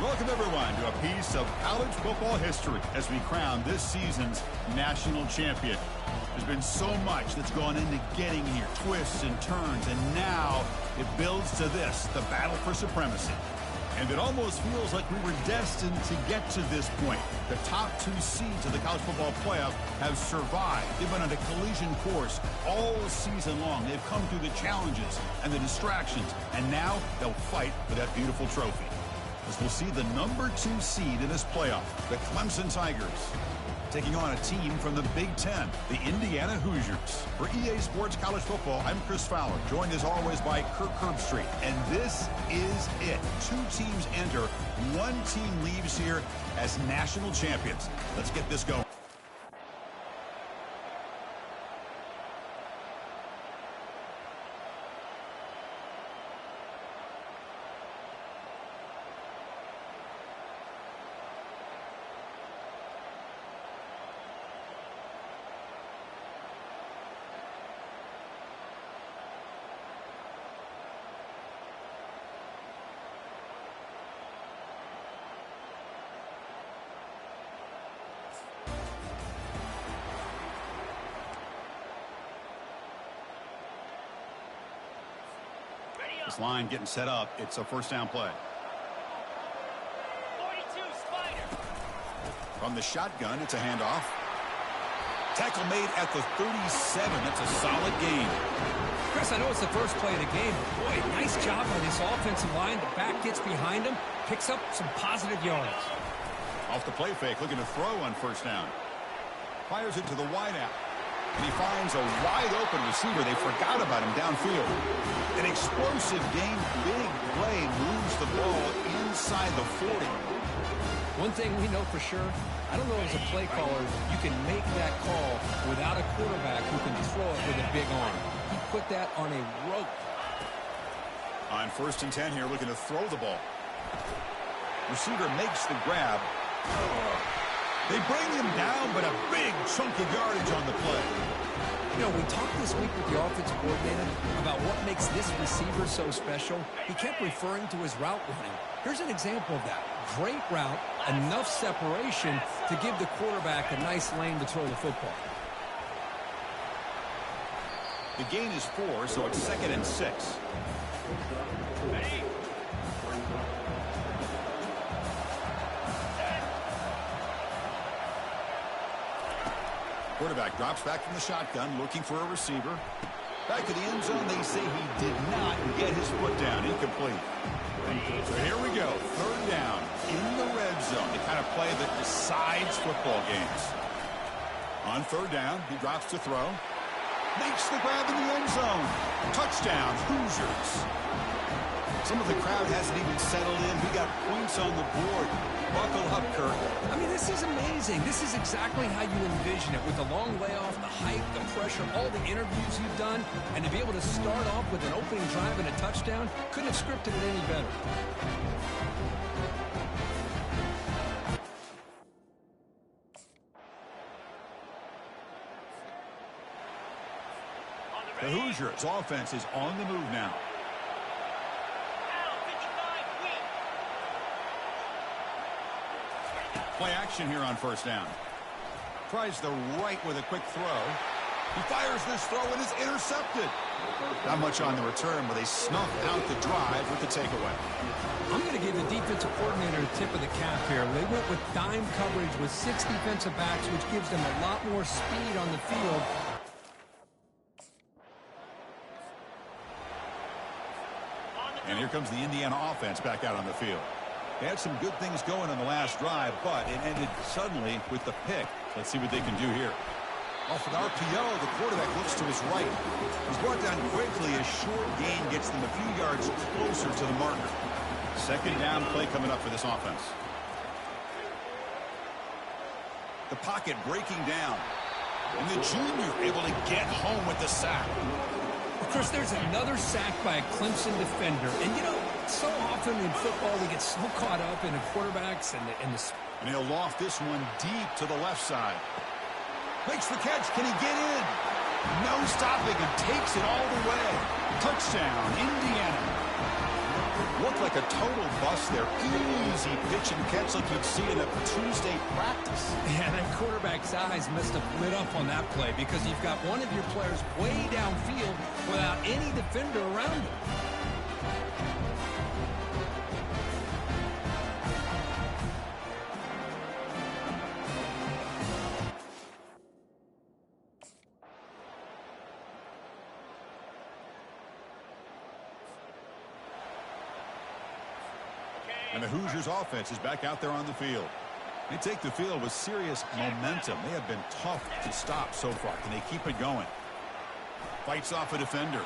[SPEAKER 4] Welcome, everyone, to a piece of college football history as we crown this season's national champion. There's been so much that's gone into getting here, twists and turns, and now it builds to this, the battle for supremacy. And it almost feels like we were destined to get to this point. The top 2 seeds of the college football playoff have survived. They've been on a collision course all season long. They've come through the challenges and the distractions, and now they'll fight for that beautiful trophy. As we'll see the number 2 seed in this playoff, the Clemson Tigers, taking on a team from the Big Ten, the Indiana Hoosiers. For EA Sports College Football, I'm Chris Fowler, joined as always by Kirk Herbstreit. And this is it. 2 teams enter, 1 team leaves here as national champions. Let's get this going. This line getting set up. It's a first down play.
[SPEAKER 1] 42 Spider.
[SPEAKER 4] From the shotgun, it's a handoff. Tackle made at the 37. That's a solid gain.
[SPEAKER 5] Chris, I know it's the first play of the game, but boy, nice job by this offensive line. The back gets behind him, picks up some positive yards.
[SPEAKER 4] Off the play fake, looking to throw on first down. Fires it to the wideout. And he finds a wide-open receiver. They forgot about him downfield. An explosive game, big play, moves the ball inside the 40.
[SPEAKER 5] One thing we know for sure, I don't know as a play caller, you can make that call without a quarterback who can throw it with a big arm. He put that on a rope.
[SPEAKER 4] On 1st and 10 here, looking to throw the ball. Receiver makes the grab. They bring him down, but a big chunk of yardage on the play.
[SPEAKER 5] You know, we talked this week with the offensive coordinator about what makes this receiver so special. He kept referring to his route running. Here's an example of that. Great route, enough separation to give the quarterback a nice lane to throw the football.
[SPEAKER 4] The gain is 4, so it's 2nd and 6. Quarterback drops back from the shotgun, looking for a receiver. Back to the end zone, they say he did not get his foot down. Incomplete. So here we go, 3rd down in the red zone. The kind of play that decides football games. On 3rd down, he drops to throw. Makes the grab in the end zone. Touchdown, Hoosiers. Some of the crowd hasn't even settled in. We got points on the board. Buckle up, Kirk.
[SPEAKER 5] I mean, this is amazing. This is exactly how you envision it, with the long layoff, the hype, the pressure, all the interviews you've done, and to be able to start off with an opening drive and a touchdown, couldn't have scripted it any better.
[SPEAKER 4] The Hoosiers' offense is on the move now. Play action here on 1st down. Tries the right with a quick throw. He fires this throw and is intercepted. Not much on the return, but they snuff out the drive with the takeaway.
[SPEAKER 5] I'm going to give the defensive coordinator a tip of the cap here. They went with dime coverage with 6 defensive backs, which gives them a lot more speed on the field.
[SPEAKER 4] And here comes the Indiana offense back out on the field. They had some good things going on the last drive, but it ended suddenly with the pick. Let's see what they can do here. Off an RPO, the quarterback looks to his right. He's brought down quickly. A short gain gets them a few yards closer to the marker. 2nd down play coming up for this offense. The pocket breaking down. And the junior able to get home with the sack.
[SPEAKER 5] Of course, there's another sack by a Clemson defender. And, you know, so often in football we get so caught up in the quarterbacks and the
[SPEAKER 4] And he'll loft this one deep to the left side. Makes the catch. Can he get in? No stopping and takes it all the way. Touchdown, Indiana. Looked like a total bust there. Easy pitch and catch like you'd see in a Tuesday practice.
[SPEAKER 5] Yeah, that quarterback's eyes must have lit up on that play because you've got one of your players way downfield without any defender around him.
[SPEAKER 4] And the Hoosiers offense is back out there on the field. They take the field with serious momentum. They have been tough to stop so far. Can they keep it going? Fights off a defender.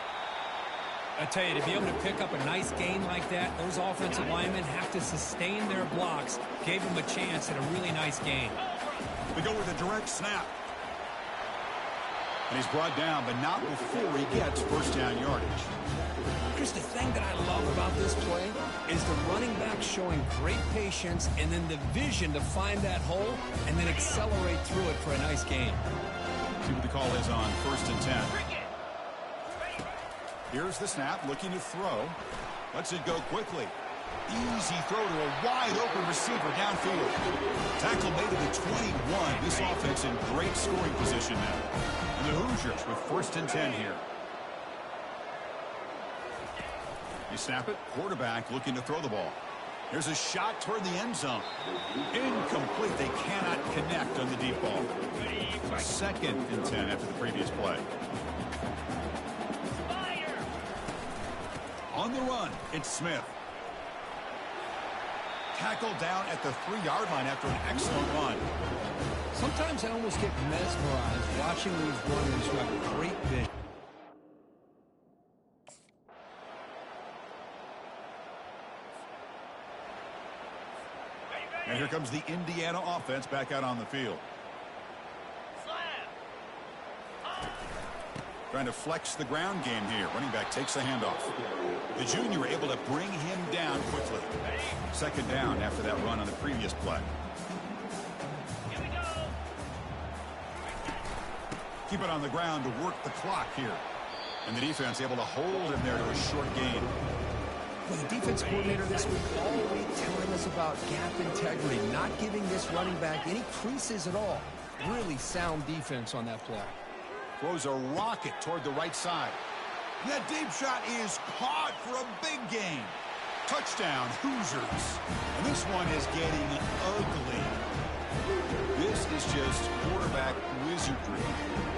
[SPEAKER 5] I tell you, to be able to pick up a nice gain like that, those offensive linemen have to sustain their blocks. Gave them a chance at a really nice gain.
[SPEAKER 4] They go with a direct snap. And he's brought down, but not before he gets first down yardage.
[SPEAKER 5] Chris, the thing that I love about this play is the running back showing great patience and then the vision to find that hole and then accelerate through it for a nice gain.
[SPEAKER 4] See what the call is on 1st and 10. Here's the snap, looking to throw. Lets it go quickly. Easy throw to a wide-open receiver downfield. Tackle made at the 21. This offense in great scoring position now. And the Hoosiers with 1st and 10 here. You snap it. Quarterback looking to throw the ball. There's a shot toward the end zone. Incomplete. They cannot connect on the deep ball. 2nd and 10 after the previous play. On the run, it's Smith. Tackled down at the 3-yard line after an excellent run.
[SPEAKER 5] Sometimes I almost get mesmerized watching these runners who have great vision.
[SPEAKER 4] And here comes the Indiana offense back out on the field. Trying to flex the ground game here. Running back takes the handoff. The junior able to bring him down quickly. 2nd down after that run on the previous play. Keep it on the ground to work the clock here. And the defense able to hold him there to a short gain.
[SPEAKER 5] Well, the defense coordinator this week all week telling us about gap integrity, not giving this running back any creases at all. Really sound defense on that play.
[SPEAKER 4] Throws a rocket toward the right side. That deep shot is caught for a big gain. Touchdown, Hoosiers. And this one is getting ugly. This is just quarterback wizardry.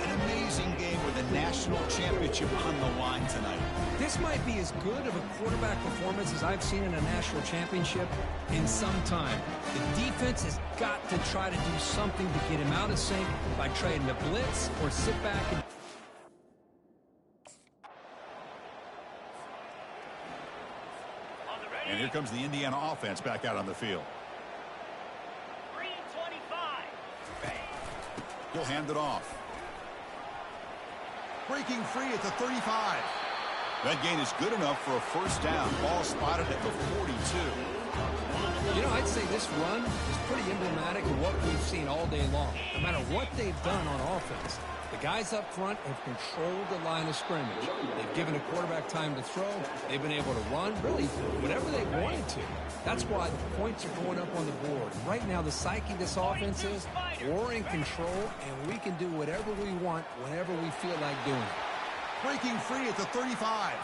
[SPEAKER 4] An amazing game with a national championship on the line tonight.
[SPEAKER 5] This might be as good of a quarterback performance as I've seen in a national championship in some time. The defense has got to try to do something to get him out of sync by trading the blitz or sit back and...
[SPEAKER 4] And here comes the Indiana offense back out on the field.
[SPEAKER 6] 3:25.
[SPEAKER 4] He'll hand it off. Breaking free at the 35. That gain is good enough for a first down. Ball spotted at the 42.
[SPEAKER 5] You know, I'd say this run is pretty emblematic of what we've seen all day long. No matter what they've done on offense, the guys up front have controlled the line of scrimmage. They've given a quarterback time to throw. They've been able to run, really, whatever they wanted to. That's why the points are going up on the board. Right now, the psyche of this offense is we're in control, and we can do whatever we want whenever we feel like doing it.
[SPEAKER 4] Breaking free at the 35.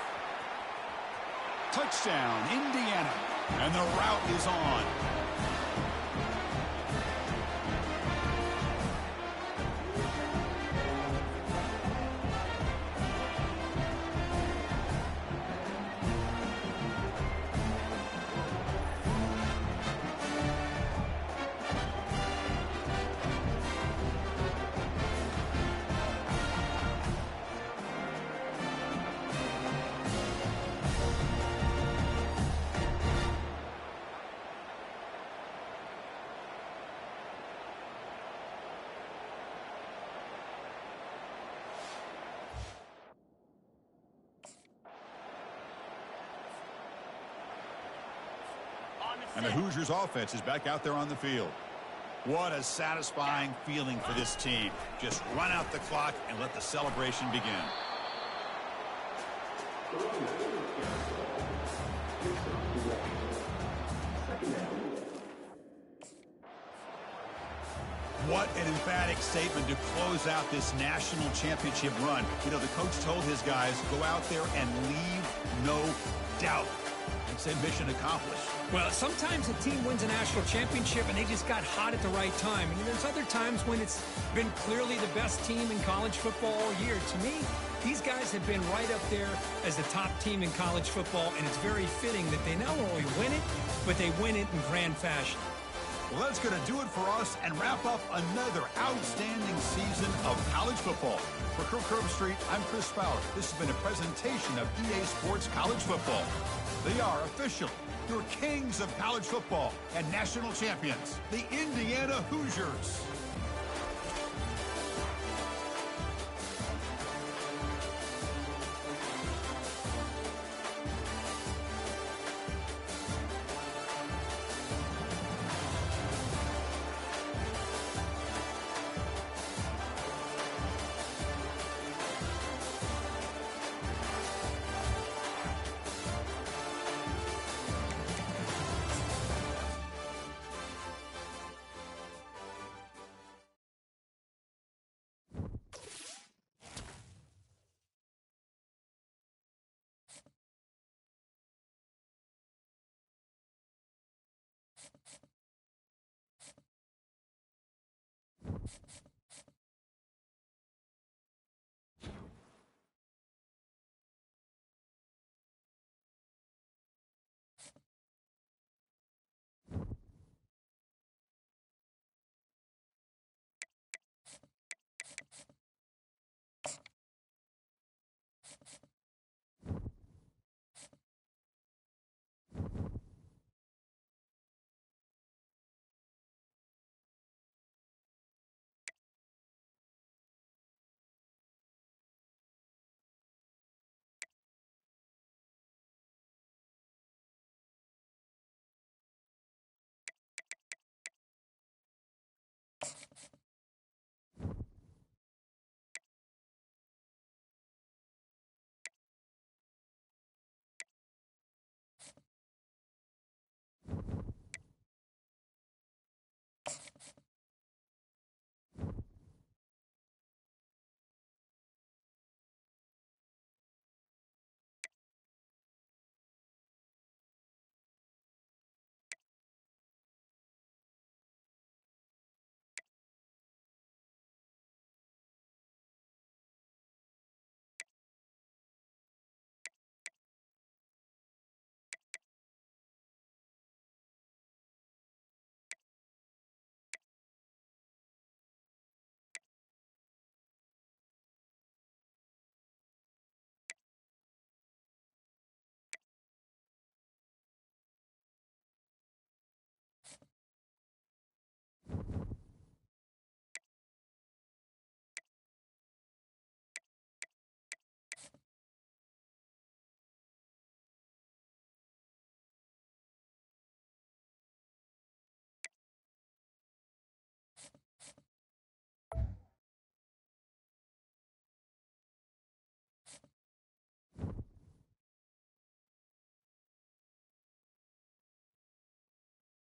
[SPEAKER 4] Touchdown, Indiana. And the route is on. And the Hoosiers offense is back out there on the field. What a satisfying feeling for this team. Just run out the clock and let the celebration begin. What an emphatic statement to close out this national championship run. You know, the coach told his guys, go out there and leave no doubt. And said mission accomplished.
[SPEAKER 5] Well, sometimes a team wins a national championship and they just got hot at the right time. And there's other times when it's been clearly the best team in college football all year. To me, these guys have been right up there as the top team in college football, and it's very fitting that they not only win it, but they win it in grand fashion.
[SPEAKER 4] Well, that's going to do it for us and wrap up another outstanding season of college football. For Curb Street, I'm Chris Fowler. This has been a presentation of EA Sports College Football. They are official, your kings of college football and national champions, the Indiana Hoosiers.